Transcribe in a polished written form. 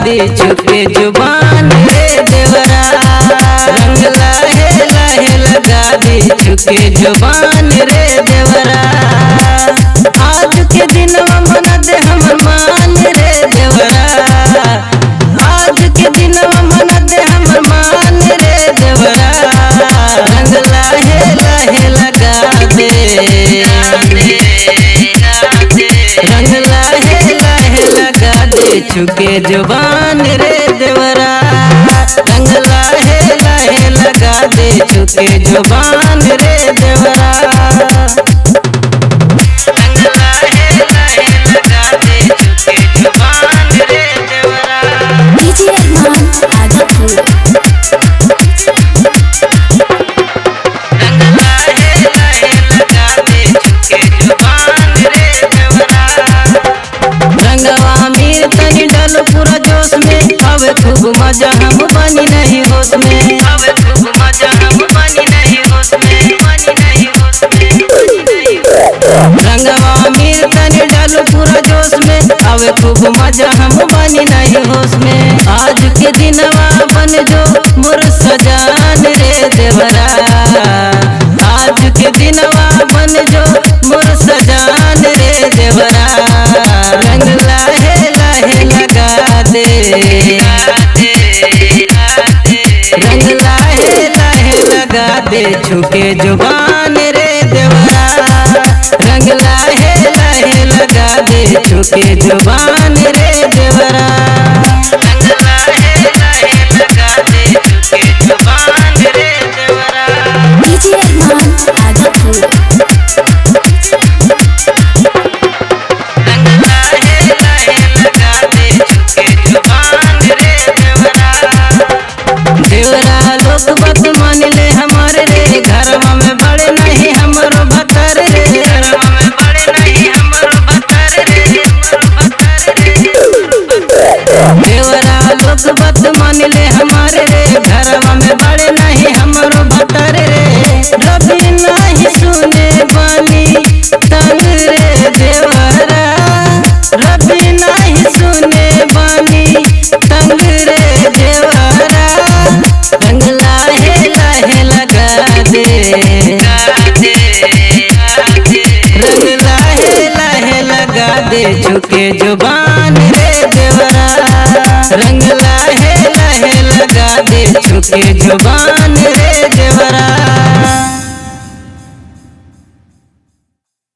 दे झुके जुबान रे देवरा। रंग लाहे लाहे लगा दे झुके जुबान रे देवरा। आज के दिन मन दे हमर मान रे देवरा। आज के दिन मन दे हमर मान रे देवरा। रंग लाहे लाहे लगा दे, रंग लाहे लाहे लगा दे झुके जुबान रे देवरा। रंग लाहे लाहे लगा दे झुके जुबान रे देवरा। रंग लाहे लाहे लगा दे झुके जुबान रे देवरा। डीजे अरमान आजमपुर। रंगवा मीर तनी डालो पूरा जोश में, अब खूब मजा हम बनी नहीं होश में। अब खूब मजा हम बनी नहीं होश में, बनी नहीं होश में, बनी नहीं होश में। रंगवा मीर तनी डालो पूरा जोश में, अब खूब मजा हम बनी नहीं होश में। आज के दिनवा बन जो मोर सजान रे देवरा। आज के दिनवा बन जो मोर सजान रे देवरा। रंग लाहे लाहे लगा दे, रंग लाहे लाहे लगा दे झुके जुबान रे देवरा। रंग लाहे लाहे लगा दे झुके जुबान रे देवरा। रंग लाहे लाहे लगा दे झुके जुबान रे देवरा। डीजे अरमान आजमपुर। देवरा लोग बात मान ले हमारे रे, घरवा में बड़े नहीं हमरो भतर रे। घरवा में बड़े नहीं हमरो भतर रे, देवरा लोग बात मान ले हमारे रे, घरवा में बड़े नहीं हमरो भतर रे। रवि नहीं सुने बानी तंग रे देवरा। रवि नहीं सुने बानी तंग रे देवरा। रंग लाहे लाहे लगा दे, रंग लाहे लाहे लगा दे झुके जुबान रे देवरा। रंग लाहे लाहे लगा दे झुके जुबान रे